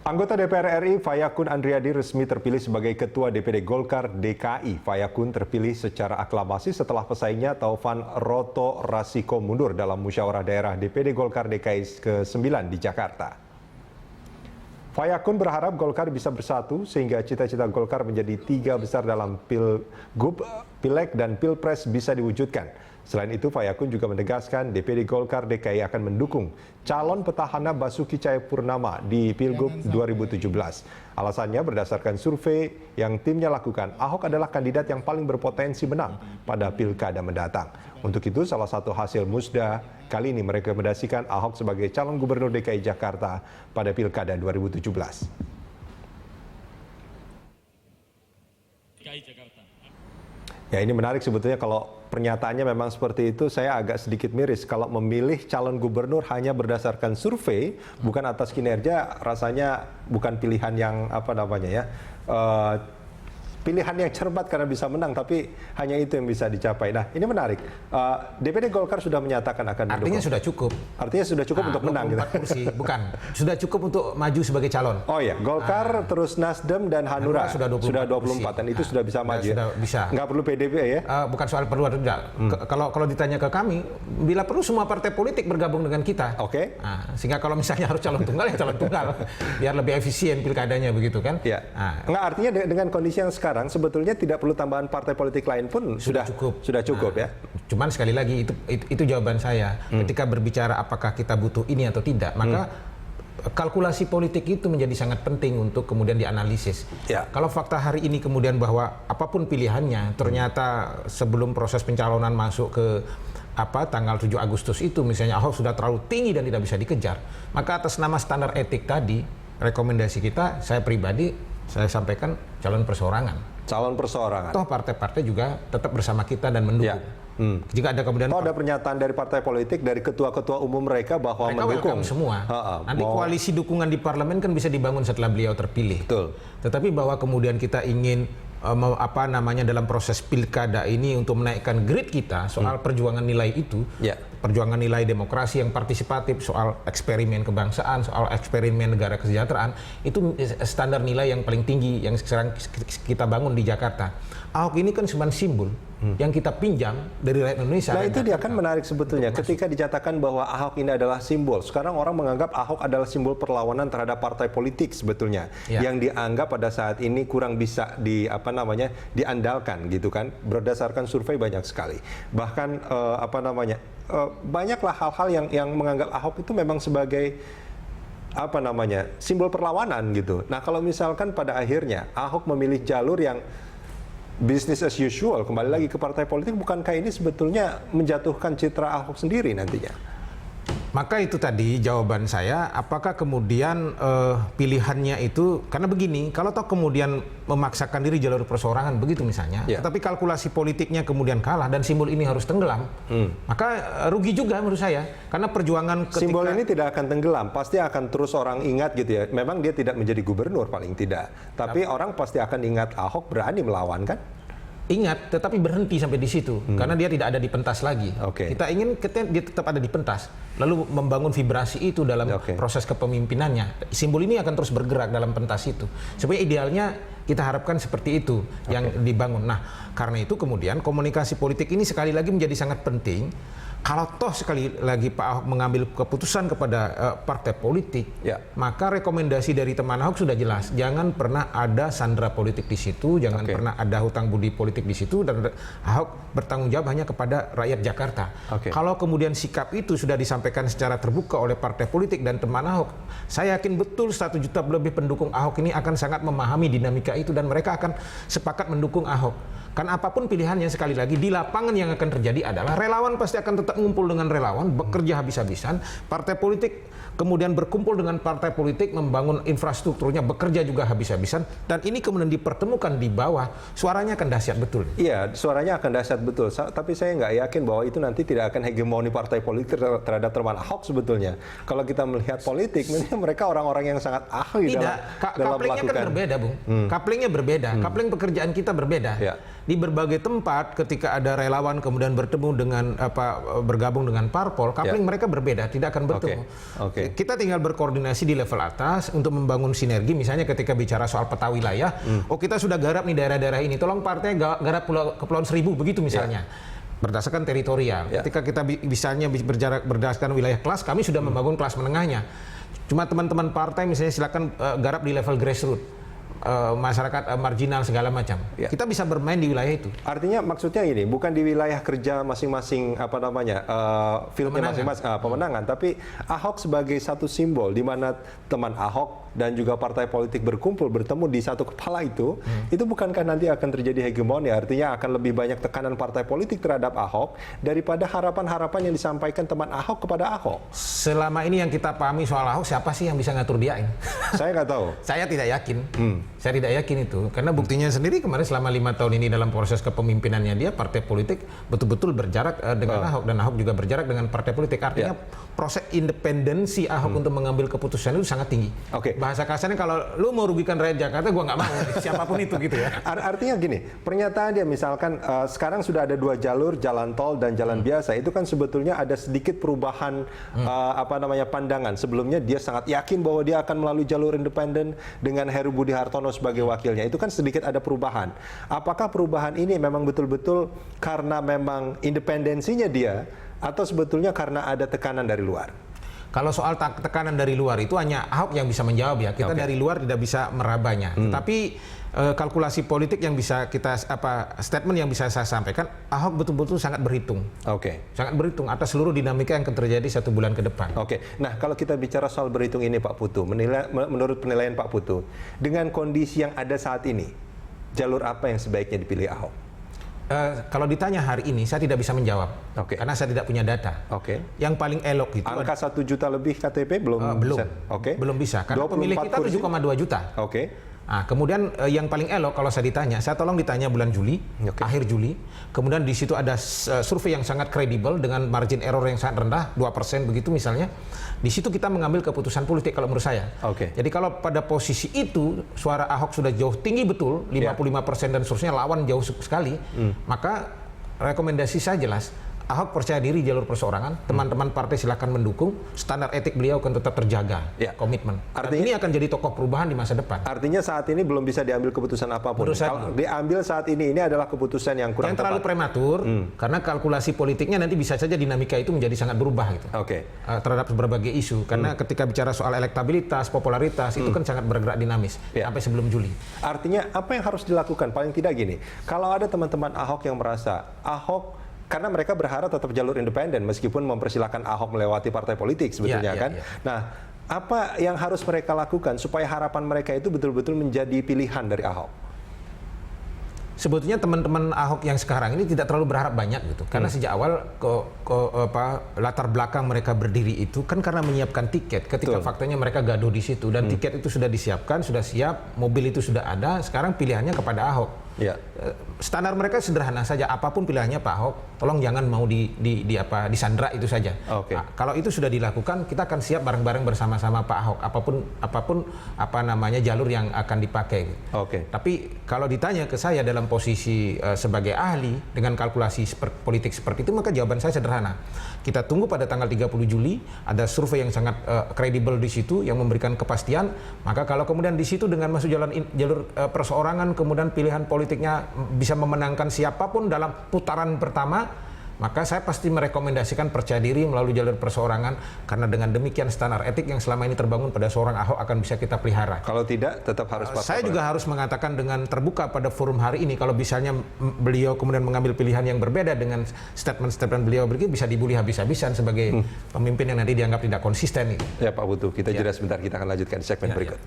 Anggota DPR RI Fayakun Andriadi resmi terpilih sebagai Ketua DPD Golkar DKI. Fayakun terpilih secara aklamasi setelah pesaingnya Taufan Roto Rasiko mundur dalam musyawarah daerah DPD Golkar DKI ke-9 di Jakarta. Fayakun berharap Golkar bisa bersatu sehingga cita-cita Golkar menjadi 3 besar dalam Pilgub, Pileg, dan Pilpres bisa diwujudkan. Selain itu, Fayakun juga menegaskan DPD Golkar DKI akan mendukung calon petahana Basuki Cahayapurnama di Pilgub 2017. Alasannya berdasarkan survei yang timnya lakukan, Ahok adalah kandidat yang paling berpotensi menang pada pilkada mendatang. Untuk itu, salah satu hasil musda kali ini merekomendasikan Ahok sebagai calon gubernur DKI Jakarta pada pilkada 2017. DKI Jakarta. Ya, ini menarik sebetulnya kalau pernyataannya memang seperti itu. Saya agak sedikit miris kalau memilih calon gubernur hanya berdasarkan survei, bukan atas kinerja, rasanya bukan pilihan yang pilihan yang cermat karena bisa menang, tapi hanya itu yang bisa dicapai. Nah, ini menarik. DPD Golkar sudah menyatakan akan mendukung. Artinya sudah cukup. Artinya sudah cukup untuk menang. Gitu. Kursi, bukan. Sudah cukup untuk maju sebagai calon. Oh iya, Golkar, terus Nasdem dan Hanura sudah 24 dan itu sudah bisa maju. Sudah bisa. Nggak perlu PDB ya? Bukan soal perlu atau tidak. Kalau ditanya ke kami, bila perlu semua partai politik bergabung dengan kita. Oke. Sehingga kalau misalnya harus calon tunggal, ya calon tunggal. Biar lebih efisien pilkadanya begitu kan. Ya. Nggak, artinya dengan kondisi yang sekarang sebetulnya tidak perlu tambahan partai politik lain pun sudah cukup ya. Cuman sekali lagi itu jawaban saya. Ketika berbicara apakah kita butuh ini atau tidak, maka kalkulasi politik itu menjadi sangat penting untuk kemudian dianalisis. Ya. Kalau fakta hari ini kemudian bahwa apapun pilihannya ternyata sebelum proses pencalonan masuk ke tanggal 7 Agustus itu misalnya Ahok sudah terlalu tinggi dan tidak bisa dikejar, maka atas nama standar etik tadi rekomendasi kita, saya pribadi saya sampaikan calon perseorangan. Calon perseorangan. Toh partai-partai juga tetap bersama kita dan mendukung. Jika ada kemudian ada pernyataan dari partai politik, dari ketua-ketua umum mereka bahwa mendukung semua. Nanti koalisi dukungan di parlemen kan bisa dibangun setelah beliau terpilih. Betul. Tetapi bahwa kemudian kita ingin dalam proses pilkada ini untuk menaikkan grade kita soal perjuangan nilai itu, perjuangan nilai demokrasi yang partisipatif, soal eksperimen kebangsaan, soal eksperimen negara kesejahteraan, itu standar nilai yang paling tinggi yang sekarang kita bangun di Jakarta. Ahok ini kan cuma simbol yang kita pinjam dari rakyat Indonesia. Nah, itu dia kan menarik sebetulnya ketika dinyatakan bahwa Ahok ini adalah simbol. Sekarang orang menganggap Ahok adalah simbol perlawanan terhadap partai politik sebetulnya, yang dianggap pada saat ini kurang bisa diandalkan gitu kan. Berdasarkan survei banyak sekali. Bahkan banyaklah hal-hal yang menganggap Ahok itu memang sebagai simbol perlawanan gitu. Nah, kalau misalkan pada akhirnya Ahok memilih jalur yang business as usual, kembali lagi ke partai politik, bukankah ini sebetulnya menjatuhkan citra Ahok sendiri nantinya? Maka itu tadi jawaban saya, apakah kemudian pilihannya itu, karena begini, kalau toh kemudian memaksakan diri jalur perseorangan begitu misalnya, tapi kalkulasi politiknya kemudian kalah dan simbol ini harus tenggelam, maka rugi juga menurut saya, karena perjuangan ketika simbol ini tidak akan tenggelam, pasti akan terus orang ingat gitu ya. Memang dia tidak menjadi gubernur paling tidak, tapi orang pasti akan ingat Ahok berani melawan kan? Ingat, tetapi berhenti sampai di situ karena dia tidak ada di pentas lagi. Kita ingin dia tetap ada di pentas, lalu membangun vibrasi itu dalam proses kepemimpinannya. Simbol ini akan terus bergerak dalam pentas itu. Sebenarnya idealnya kita harapkan seperti itu yang dibangun. Nah, karena itu kemudian komunikasi politik ini sekali lagi menjadi sangat penting. Kalau toh sekali lagi Pak Ahok mengambil keputusan kepada partai politik, maka rekomendasi dari teman Ahok sudah jelas. Jangan pernah ada sandera politik di situ, jangan pernah ada hutang budi politik di situ, dan Ahok bertanggung jawab hanya kepada rakyat Jakarta. Kalau kemudian sikap itu sudah disampaikan secara terbuka oleh partai politik dan teman Ahok, saya yakin betul 1 juta lebih pendukung Ahok ini akan sangat memahami dinamika itu dan mereka akan sepakat mendukung Ahok. Kan apapun pilihannya, sekali lagi di lapangan yang akan terjadi adalah relawan pasti akan tetap ngumpul dengan relawan, bekerja habis-habisan. Partai politik kemudian berkumpul dengan partai politik, membangun infrastrukturnya, bekerja juga habis-habisan. Dan ini kemudian dipertemukan di bawah, suaranya akan dahsyat betul. Iya, suaranya akan dahsyat betul. Tapi saya nggak yakin bahwa itu nanti tidak akan hegemoni partai politik terhadap teman Ahok sebetulnya. Kalau kita melihat politik, mereka orang-orang yang sangat ahli dalam melakukan. Kaplingnya kan berbeda, Bung. Kaplingnya berbeda. Kapling pekerjaan kita berbeda. di berbagai tempat ketika ada relawan kemudian bertemu dengan bergabung dengan parpol, coupling mereka berbeda, tidak akan bertemu. Kita tinggal berkoordinasi di level atas untuk membangun sinergi. Misalnya ketika bicara soal peta wilayah, kita sudah garap nih daerah-daerah ini, tolong partai garap Kepulauan Seribu begitu misalnya. Berdasarkan teritorial. Ketika kita misalnya berdasarkan wilayah kelas, kami sudah membangun kelas menengahnya. Cuma teman-teman partai misalnya silakan garap di level grassroots. Masyarakat marginal segala macam. Kita bisa bermain di wilayah itu. Artinya maksudnya ini bukan di wilayah kerja masing-masing fieldnya masing-masing pemenangan, tapi Ahok sebagai satu simbol di mana teman Ahok dan juga partai politik berkumpul bertemu di satu kepala itu bukankah nanti akan terjadi hegemoni? Artinya akan lebih banyak tekanan partai politik terhadap Ahok daripada harapan-harapan yang disampaikan teman Ahok kepada Ahok. Selama ini yang kita pahami soal Ahok, siapa sih yang bisa ngatur dia? Saya nggak tahu. Saya tidak yakin. Saya tidak yakin itu, karena buktinya sendiri kemarin selama 5 tahun ini dalam proses kepemimpinannya dia, partai politik betul-betul berjarak dengan Ahok, dan Ahok juga berjarak dengan partai politik. Artinya proses independensi Ahok untuk mengambil keputusan itu sangat tinggi. Bahasa kasarnya kalau lu mau rugikan rakyat Jakarta, gua nggak mau, siapapun itu gitu ya. Artinya gini, pernyataan dia misalkan sekarang sudah ada 2 jalur, jalan tol dan jalan biasa, itu kan sebetulnya ada sedikit perubahan pandangan. Sebelumnya dia sangat yakin bahwa dia akan melalui jalur independen dengan Heru Budi Hartono sebagai wakilnya. Itu kan sedikit ada perubahan. Apakah perubahan ini memang betul-betul karena memang independensinya dia, atau sebetulnya karena ada tekanan dari luar? Kalau soal tekanan dari luar itu hanya Ahok yang bisa menjawab ya. Kita dari luar tidak bisa merabanya. Tapi kalkulasi politik yang bisa statement yang bisa saya sampaikan, Ahok betul-betul sangat berhitung. Sangat berhitung atas seluruh dinamika yang akan terjadi 1 bulan ke depan. Nah, kalau kita bicara soal berhitung ini Pak Putu, menurut penilaian Pak Putu, dengan kondisi yang ada saat ini, jalur apa yang sebaiknya dipilih Ahok? Kalau ditanya hari ini, saya tidak bisa menjawab, karena saya tidak punya data. Yang paling elok itu angka 1 juta lebih KTP belum bisa. Belum bisa, karena pemilih kita 7,2 juta. Nah, kemudian yang paling elok kalau saya ditanya, saya tolong ditanya bulan Juli, akhir Juli. Kemudian di situ ada survei yang sangat kredibel dengan margin error yang sangat rendah, 2% begitu misalnya. Di situ kita mengambil keputusan politik kalau menurut saya. Jadi kalau pada posisi itu suara Ahok sudah jauh tinggi betul, 55% dan seterusnya, lawan jauh sekali, maka rekomendasi saya jelas. Ahok percaya diri jalur perseorangan, teman-teman partai silakan mendukung, standar etik beliau akan tetap terjaga, komitmen. Artinya ini akan jadi tokoh perubahan di masa depan. Artinya saat ini belum bisa diambil keputusan apapun. Kalau diambil saat ini adalah keputusan yang kurang terlalu prematur, karena kalkulasi politiknya nanti bisa saja dinamika itu menjadi sangat berubah gitu. Terhadap berbagai isu, karena ketika bicara soal elektabilitas, popularitas, itu kan sangat bergerak dinamis sampai sebelum Juli. Artinya apa yang harus dilakukan? Paling tidak gini, kalau ada teman-teman Ahok yang merasa Ahok, karena mereka berharap tetap jalur independen meskipun mempersilahkan Ahok melewati partai politik sebetulnya kan. Nah, apa yang harus mereka lakukan supaya harapan mereka itu betul-betul menjadi pilihan dari Ahok? Sebetulnya teman-teman Ahok yang sekarang ini tidak terlalu berharap banyak gitu, karena sejak awal latar belakang mereka berdiri itu kan karena menyiapkan tiket. Ketika faktanya mereka gaduh di situ dan tiket itu sudah disiapkan, sudah siap, mobil itu sudah ada, sekarang pilihannya kepada Ahok. Standar mereka sederhana saja, apapun pilihannya Pak Ahok, tolong jangan mau disandra itu saja. Nah, kalau itu sudah dilakukan, kita akan siap bareng-bareng bersama-sama Pak Ahok, apapun jalur yang akan dipakai. Tapi kalau ditanya ke saya dalam posisi sebagai ahli dengan kalkulasi politik seperti itu, maka jawaban saya sederhana. Kita tunggu pada tanggal 30 Juli, ada survei yang sangat kredibel di situ yang memberikan kepastian. Maka kalau kemudian di situ dengan masuk jalur perseorangan, kemudian pilihan politiknya bisa memenangkan siapapun dalam putaran pertama, maka saya pasti merekomendasikan percaya diri melalui jalur perseorangan, karena dengan demikian standar etik yang selama ini terbangun pada seorang Ahok akan bisa kita pelihara. Kalau tidak, tetap harus saya juga harus mengatakan dengan terbuka pada forum hari ini, kalau misalnya beliau kemudian mengambil pilihan yang berbeda dengan statement-statement beliau begini, bisa dibully habis-habisan sebagai pemimpin yang nanti dianggap tidak konsisten. Ya Pak Putu, kita jeda sebentar, kita akan lanjutkan di segmen berikut.